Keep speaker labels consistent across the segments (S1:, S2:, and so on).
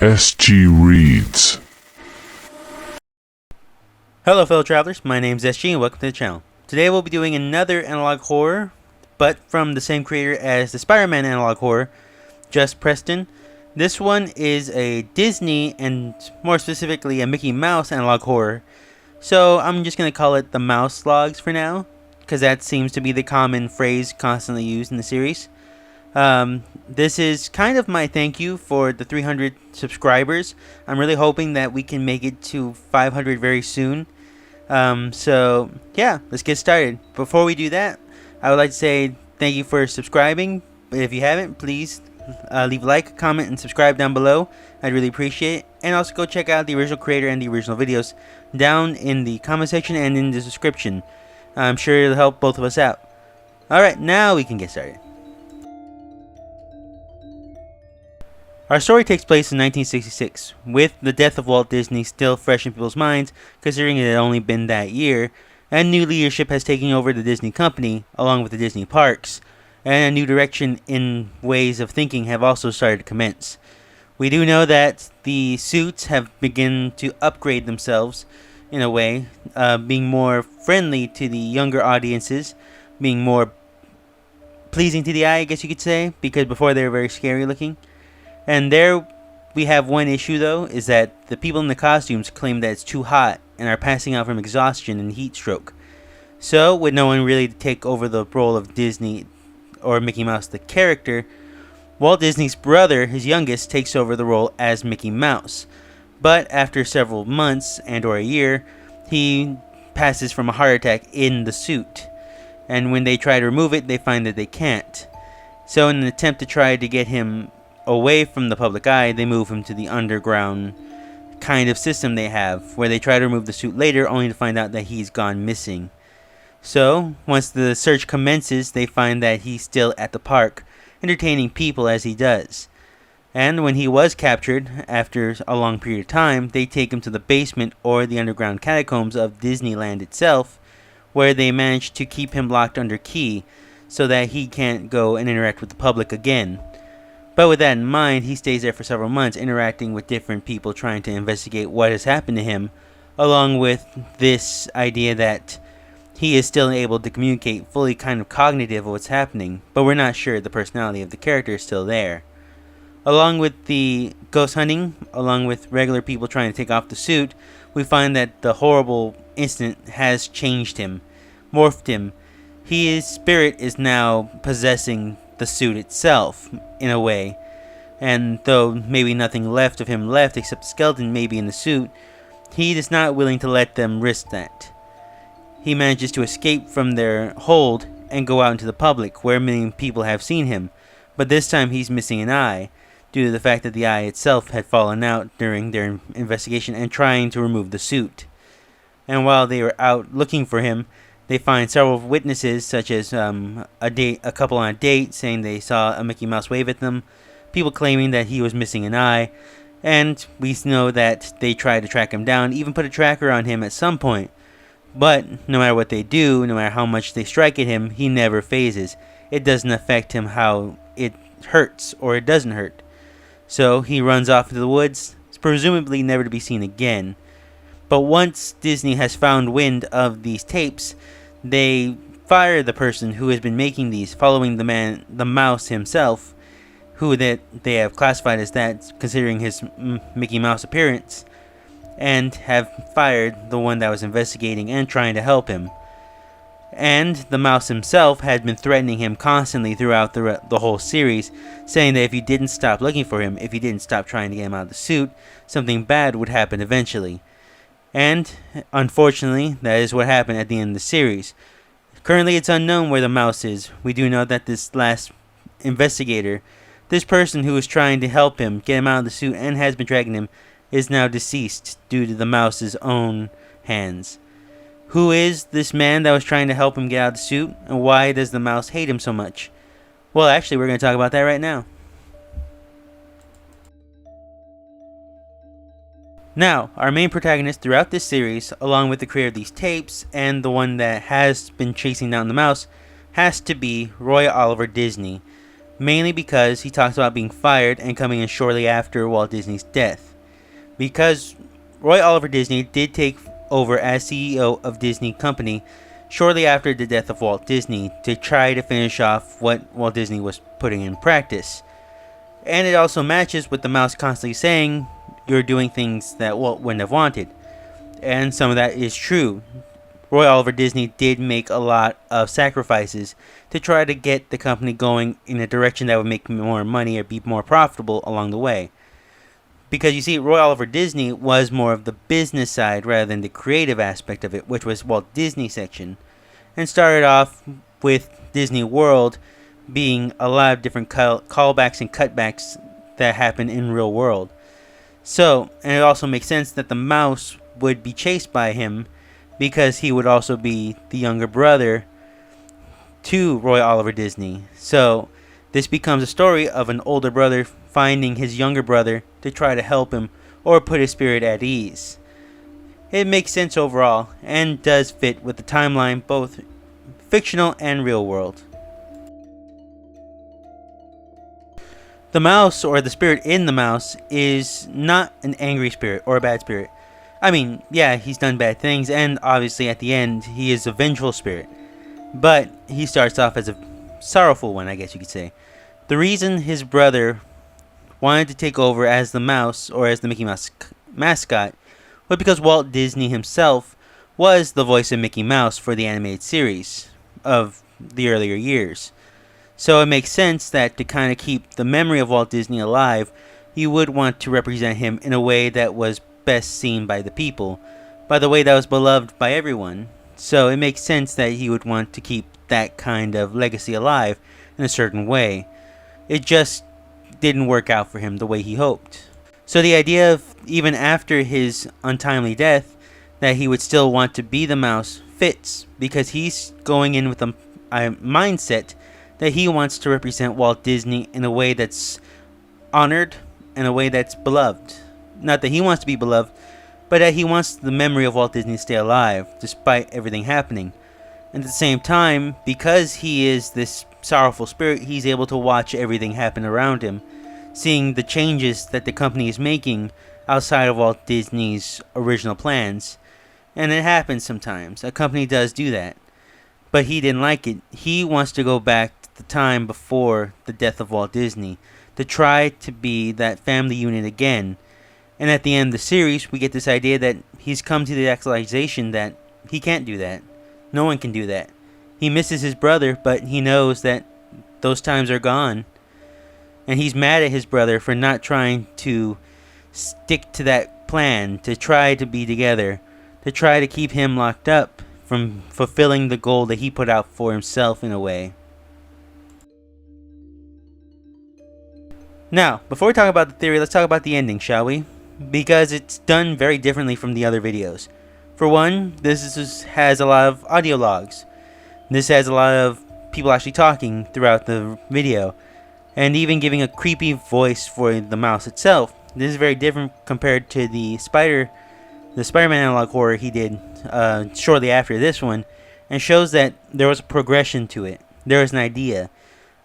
S1: SG Reads.
S2: Hello fellow travelers, my name is SG and welcome to the channel. Today we'll be doing another analog horror, but from the same creator as the Spider-Man analog horror, Just Preston. This one is a Disney and more specifically a Mickey Mouse analog horror. So I'm just going to call it the Mouse Logs for now, because that seems to be the common phrase constantly used in the series. This is kind of my thank you for the 300 subscribers. I'm really hoping that we can make it to 500 very soon. So yeah, let's get started. Before we do that, I would like to say thank you for subscribing. If you haven't, please leave a like, comment, and subscribe down below. I'd really appreciate it. And also go check out the original creator and the original videos down in the comment section and in the description. I'm sure it'll help both of us out. Alright, now we can get started. Our story takes place in 1966, with the death of Walt Disney still fresh in people's minds, considering it had only been that year, and new leadership has taken over the Disney company, along with the Disney parks, and a new direction in ways of thinking have also started to commence. We do know that the suits have begun to upgrade themselves, in a way, being more friendly to the younger audiences, being more pleasing to the eye, I guess you could say, because before they were very scary looking. And there we have one issue though, is that the people in the costumes claim that it's too hot and are passing out from exhaustion and heat stroke. So, with no one really to take over the role of Disney or Mickey Mouse the character, Walt Disney's brother, his youngest, takes over the role as Mickey Mouse. But after several months and or a year, he passes from a heart attack in the suit. And when they try to remove it, they find that they can't. So in an attempt to try to get him away from the public eye, they move him to the underground kind of system they have, where they try to remove the suit later only to find out that he's gone missing. So, once the search commences, they find that he's still at the park, entertaining people as he does. And when he was captured, after a long period of time, they take him to the basement or the underground catacombs of Disneyland itself, where they manage to keep him locked under key, so that he can't go and interact with the public again. But with that in mind, he stays there for several months, interacting with different people, trying to investigate what has happened to him, along with this idea that he is still able to communicate, fully kind of cognitive of what's happening, but we're not sure the personality of the character is still there. Along with the ghost hunting, along with regular people trying to take off the suit, we find that the horrible incident has changed him, morphed him. His spirit is now possessing the suit itself, in a way, and though maybe nothing left of him left except the skeleton maybe in the suit, he is not willing to let them risk that. He manages to escape from their hold and go out into the public, where many people have seen him, but this time he's missing an eye, due to the fact that the eye itself had fallen out during their investigation and trying to remove the suit. And while they were out looking for him, they find several witnesses, such as a couple on a date saying they saw a Mickey Mouse wave at them, people claiming that he was missing an eye, and we know that they tried to track him down, even put a tracker on him at some point. But no matter what they do, no matter how much they strike at him, he never phases. It doesn't affect him how it hurts or it doesn't hurt. So he runs off into the woods, presumably never to be seen again. But once Disney has found wind of these tapes, they fire the person who has been making these, following the mouse himself, who that they have classified as that, considering his Mickey Mouse appearance, and have fired the one that was investigating and trying to help him. And the mouse himself had been threatening him constantly throughout the whole series, saying that if he didn't stop looking for him, if he didn't stop trying to get him out of the suit, something bad would happen eventually. And, unfortunately, that is what happened at the end of the series. Currently, it's unknown where the mouse is. We do know that this last investigator, this person who was trying to help him get him out of the suit and has been tracking him, is now deceased due to the mouse's own hands. Who is this man that was trying to help him get out of the suit, and why does the mouse hate him so much? Well, actually, we're going to talk about that right now. Now, our main protagonist throughout this series, along with the creator of these tapes, and the one that has been chasing down the mouse, has to be Roy Oliver Disney, mainly because he talks about being fired and coming in shortly after Walt Disney's death. Because Roy Oliver Disney did take over as CEO of Disney Company shortly after the death of Walt Disney to try to finish off what Walt Disney was putting in practice. And it also matches with the mouse constantly saying, "You're doing things that Walt wouldn't have wanted." And some of that is true. Roy Oliver Disney did make a lot of sacrifices to try to get the company going in a direction that would make more money or be more profitable along the way. Because you see, Roy Oliver Disney was more of the business side rather than the creative aspect of it, which was Walt Disney section. And started off with Disney World being a lot of different callbacks and cutbacks that happen in real world. So, and it also makes sense that the mouse would be chased by him because he would also be the younger brother to Roy Oliver Disney. So, this becomes a story of an older brother finding his younger brother to try to help him or put his spirit at ease. It makes sense overall and does fit with the timeline, both fictional and real world. The mouse, or the spirit in the mouse, is not an angry spirit or a bad spirit. I mean, yeah, he's done bad things, and obviously at the end, he is a vengeful spirit. But he starts off as a sorrowful one, I guess you could say. The reason his brother wanted to take over as the mouse, or as the Mickey Mouse mascot, was because Walt Disney himself was the voice of Mickey Mouse for the animated series of the earlier years. So it makes sense that to kind of keep the memory of Walt Disney alive, you would want to represent him in a way that was best seen by the people, by the way that was beloved by everyone. So it makes sense that he would want to keep that kind of legacy alive in a certain way. It just didn't work out for him the way he hoped. So the idea of, even after his untimely death, that he would still want to be the mouse fits, because he's going in with a mindset that he wants to represent Walt Disney in a way that's honored, in a way that's beloved. Not that he wants to be beloved, but that he wants the memory of Walt Disney to stay alive, despite everything happening. And at the same time, because he is this sorrowful spirit, he's able to watch everything happen around him, seeing the changes that the company is making outside of Walt Disney's original plans. And it happens sometimes. A company does do that. But he didn't like it. He wants to go back to the time before the death of Walt Disney, to try to be that family unit again. And at the end of the series, we get this idea that he's come to the realization that he can't do that. No one can do that. He misses his brother, but he knows that those times are gone. And he's mad at his brother for not trying to stick to that plan, to try to be together, to try to keep him locked up from fulfilling the goal that he put out for himself in a way. Now, before we talk about the theory, let's talk about the ending, shall we? Because it's done very differently from the other videos. For one, this has a lot of audio logs. This has a lot of people actually talking throughout the video, and even giving a creepy voice for the mouse itself. This is very different compared to the Spider-Man analog horror he did shortly after this one, and shows that there was a progression to it. There was an idea.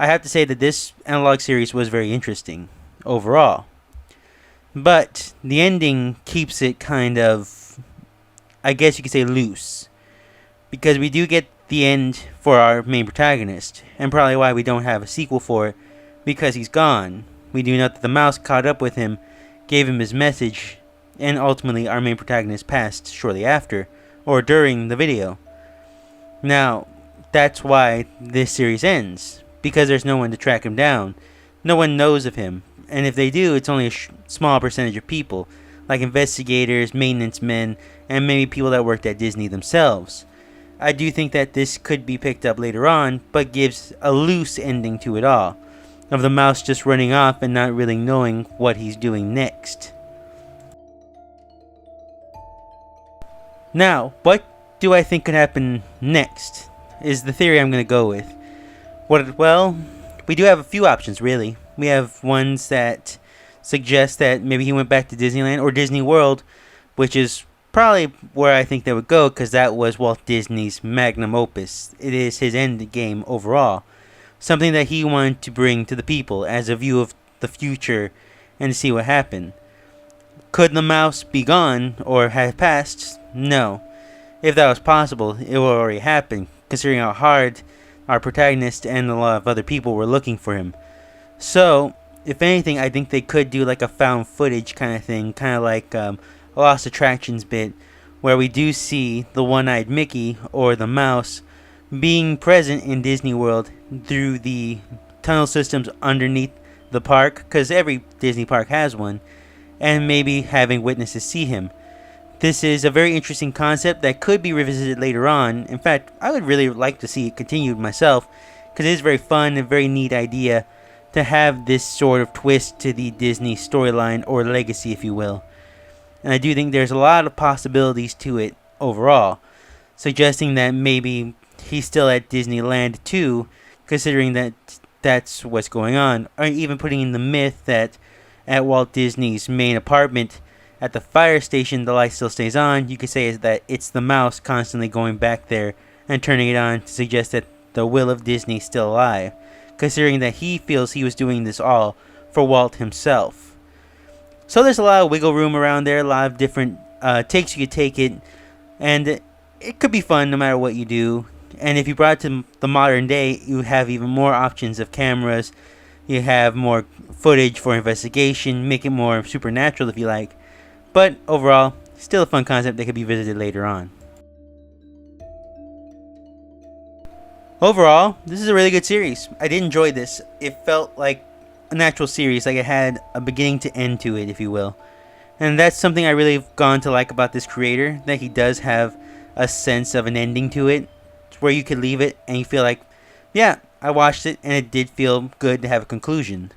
S2: I have to say that this analog series was very interesting overall. But the ending keeps it kind of, I guess you could say, loose. Because we do get the end for our main protagonist, and probably why we don't have a sequel for it, because he's gone. We do know that the mouse caught up with him, gave him his message, and ultimately our main protagonist passed shortly after, or during the video. Now, that's why this series ends, because there's no one to track him down. No one knows of him, and if they do, it's only a small percentage of people, like investigators, maintenance men, and maybe people that worked at Disney themselves. I do think that this could be picked up later on, but gives a loose ending to it all, of the mouse just running off and not really knowing what he's doing next. Now, what do I think could happen next, is the theory I'm going to go with. Well, we do have a few options, really. We have ones that suggest that maybe he went back to Disneyland or Disney World, which is probably where I think they would go, because that was Walt Disney's magnum opus. It is his end game overall. something that he wanted to bring to the people as a view of the future and to see what happened. Could the mouse be gone or have passed? No. If that was possible, it would already happen, considering how hard our protagonist and a lot of other people were looking for him. So, if anything, I think they could do like a found footage kind of thing, kind of like a Lost Attractions bit, where we do see the one-eyed Mickey, or the mouse, being present in Disney World through the tunnel systems underneath the park, because every Disney park has one, and maybe having witnesses see him. This is a very interesting concept that could be revisited later on. In fact, I would really like to see it continued myself, because it is very fun and very neat idea to have this sort of twist to the Disney storyline, or legacy if you will. And I do think there's a lot of possibilities to it overall, suggesting that maybe he's still at Disneyland too, considering that that's what's going on, or even putting in the myth that at Walt Disney's main apartment at the fire station the light still stays on. You could say is that it's the mouse constantly going back there and turning it on to suggest that the will of Disney is still alive, considering that he feels he was doing this all for Walt himself. So there's a lot of wiggle room around there, a lot of different takes you could take it, and it could be fun no matter what you do. And if you brought it to the modern day, you have even more options of cameras. You have more footage for investigation, make it more supernatural if you like. But overall, still a fun concept that could be visited later on. Overall, this is a really good series. I did enjoy this. It felt like a natural series, like it had a beginning to end to it, if you will. And that's something I really have gone to like about this creator, that he does have a sense of an ending to it, where you could leave it and you feel like, yeah, I watched it and it did feel good to have a conclusion.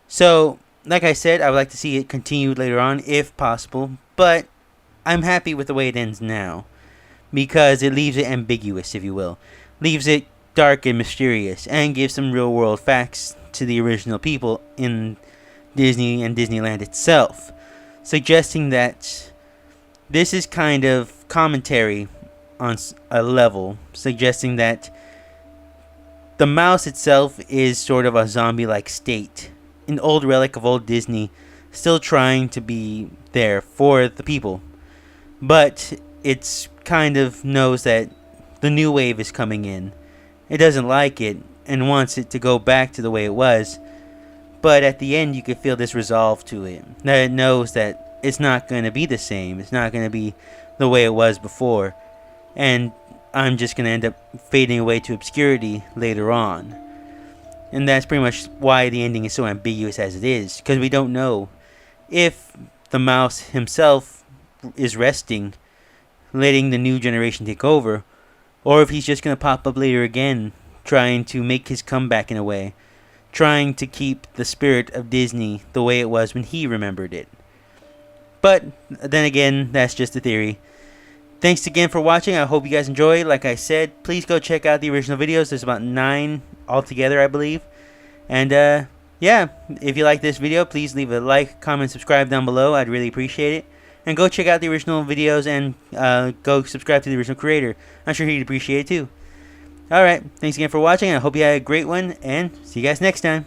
S2: So, like I said, I would like to see it continued later on if possible, but I'm happy with the way it ends now, because it leaves it ambiguous, if you will. Leaves it dark and mysterious, and gives some real world facts to the original people in Disney and Disneyland itself, suggesting that this is kind of commentary on a level, suggesting that the mouse itself is sort of a zombie-like state, an old relic of old Disney, still trying to be there for the people. But it's kind of knows that the new wave is coming in. It doesn't like it and wants it to go back to the way it was. But at the end, you can feel this resolve to it, that it knows that it's not going to be the same. It's not going to be the way it was before. And I'm just going to end up fading away to obscurity later on. And that's pretty much why the ending is so ambiguous as it is, because we don't know if the mouse himself is resting, letting the new generation take over, or if he's just going to pop up later again, trying to make his comeback in a way, trying to keep the spirit of Disney the way it was when he remembered it. But then again, that's just a theory. Thanks again for watching. I hope you guys enjoy. Like I said, please go check out the original videos. There's about 9 altogether, I believe. And yeah, if you like this video, please leave a like, comment, subscribe down below. I'd really appreciate it. And go check out the original videos and go subscribe to the original creator. I'm sure he'd appreciate it too. Alright, thanks again for watching. I hope you had a great one, and see you guys next time.